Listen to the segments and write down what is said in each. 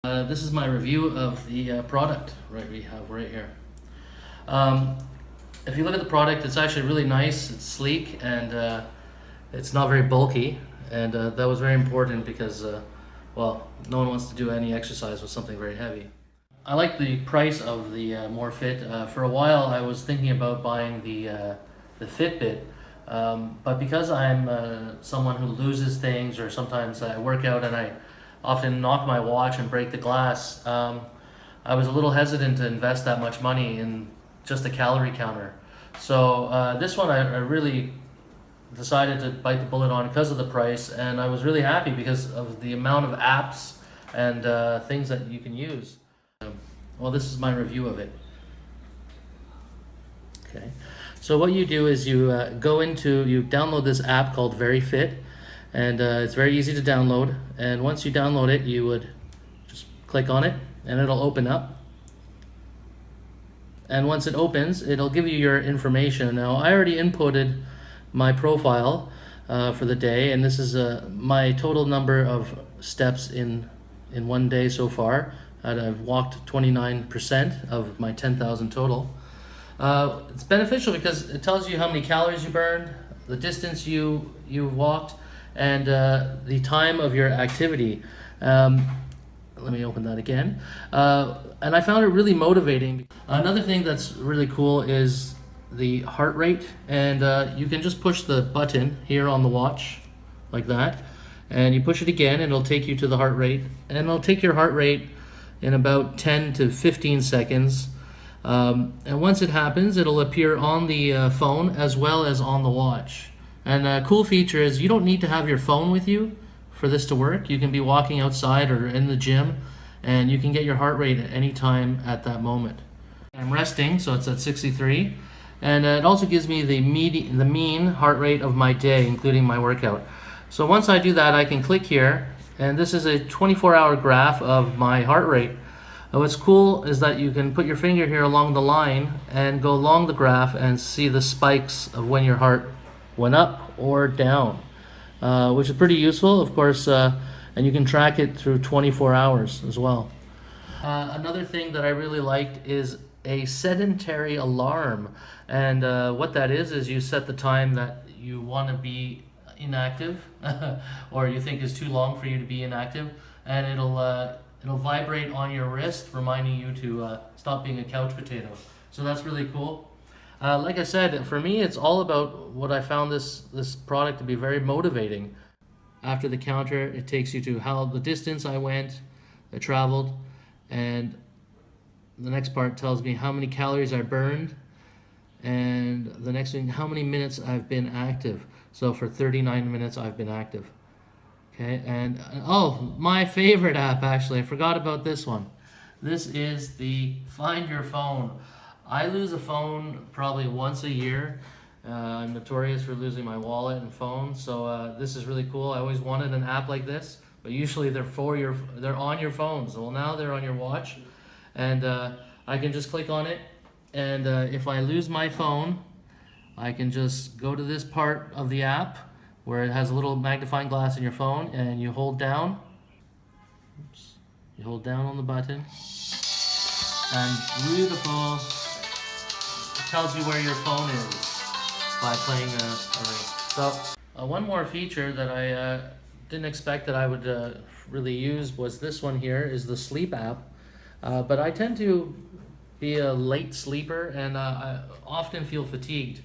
This is my review of the product we have right here. Um, if you look at the product, it's actually really nice, it's sleek, and it's not very bulky. And that was very important because, well, no one wants to do any exercise with something very heavy. I like the price of the moreFit. For a while, I was thinking about buying the Fitbit, but because I'm someone who loses things, or sometimes I work out and I often knock my watch and break the glass, I was a little hesitant to invest that much money in just a calorie counter. So this one I really decided to bite the bullet on because of the price, and I was really happy because of the amount of apps and things that you can use. Well, this is my review of it. Okay, so what you do is you you download this app called VeryFit, and it's very easy to download. And once you download it, you would just click on it, and it'll open up. And once it opens, it'll give you your information. Now, I already inputted my profile for the day, and this is my total number of steps in one day so far. I've walked 29% of my 10,000 total. It's beneficial because it tells you how many calories you burned, the distance you walked, and the time of your activity. Let me open that again. And I found it really motivating. Another thing that's really cool is the heart rate, and you can just push the button here on the watch like that, and you push it again and it'll take you to the heart rate, and it'll take your heart rate in about 10 to 15 seconds. And once it happens, it'll appear on the phone as well as on the watch. And a cool feature is you don't need to have your phone with you for this to work. You can be walking outside or in the gym, and you can get your heart rate at any time at that moment. I'm resting, so it's at 63. And it also gives me the mean heart rate of my day, including my workout. So once I do that, I can click here, and this is a 24-hour graph of my heart rate. What's cool is that you can put your finger here along the line and go along the graph and see the spikes of when your heart went up or down, which is pretty useful, of course, and you can track it through 24 hours as well. Another thing that I really liked is a sedentary alarm, and what that is you set the time that you want to be inactive or you think is too long for you to be inactive, and it'll vibrate on your wrist, reminding you to stop being a couch potato. So that's really cool. Like I said, for me, it's all about what I found this product to be very motivating. After the counter, it takes you to how the distance I traveled, and the next part tells me how many calories I burned, and the next thing, how many minutes I've been active. So for 39 minutes, I've been active. Okay, and oh, my favorite app, actually, I forgot about this one. This is the Find Your Phone. I lose a phone probably once a year. I'm notorious for losing my wallet and phone, so this is really cool. I always wanted an app like this, but usually they're on your phones. Well, now they're on your watch, and I can just click on it, and if I lose my phone, I can just go to this part of the app where it has a little magnifying glass in your phone, and you hold down. Oops. You hold down on the button, and beautiful. It tells you where your phone is by playing a ring. So one more feature that I didn't expect that I would really use was this one here, is the sleep app. But I tend to be a late sleeper, and I often feel fatigued.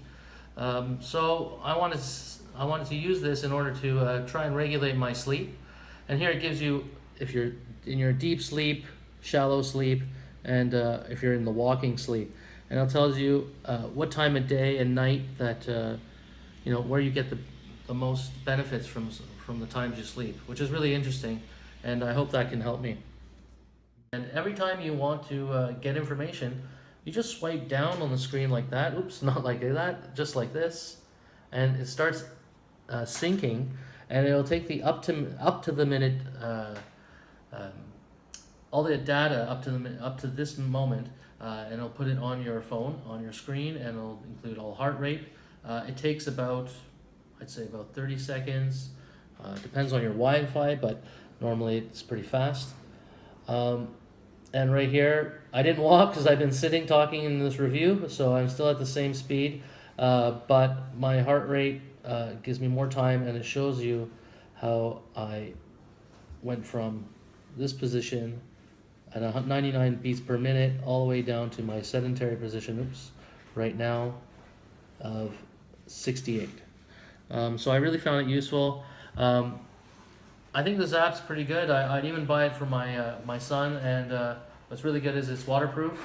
So I wanted to use this in order to try and regulate my sleep. And here it gives you if you're in your deep sleep, shallow sleep, and if you're in the walking sleep. And it tells you what time of day and night that, where you get the most benefits from the times you sleep, which is really interesting, and I hope that can help me. And every time you want to get information, you just swipe down on the screen like that. Oops, not like that, just like this, and it starts syncing, and it'll take the up to the minute all the data up to this moment, and it'll put it on your phone, on your screen, and it'll include all heart rate. It takes I'd say about 30 seconds. Depends on your Wi-Fi, but normally it's pretty fast. And right here, I didn't walk because I've been sitting talking in this review, so I'm still at the same speed. But my heart rate gives me more time, and it shows you how I went from this position at 99 beats per minute all the way down to my sedentary position, right now of 68. So I really found it useful. I think this app's pretty good. I'd even buy it for my son, and what's really good is it's waterproof.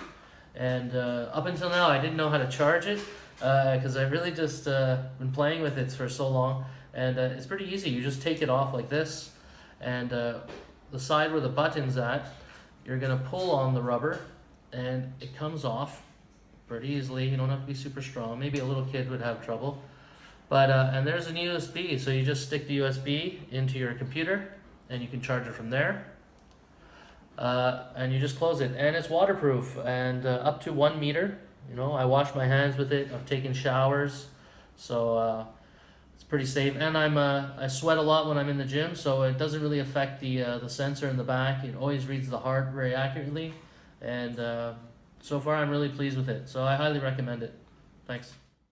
And up until now, I didn't know how to charge it because I've really just been playing with it for so long. And it's pretty easy. You just take it off like this, and the side where the button's at, you're gonna pull on the rubber, and it comes off pretty easily. You don't have to be super strong. Maybe a little kid would have trouble. But and there's an USB, so you just stick the USB into your computer, and you can charge it from there. And you just close it, and it's waterproof, and up to 1 meter. You know, I wash my hands with it. I've taken showers, so it's pretty safe. And I sweat a lot when I'm in the gym, so it doesn't really affect the sensor in the back. It always reads the heart very accurately, and so far I'm really pleased with it. So I highly recommend it. Thanks.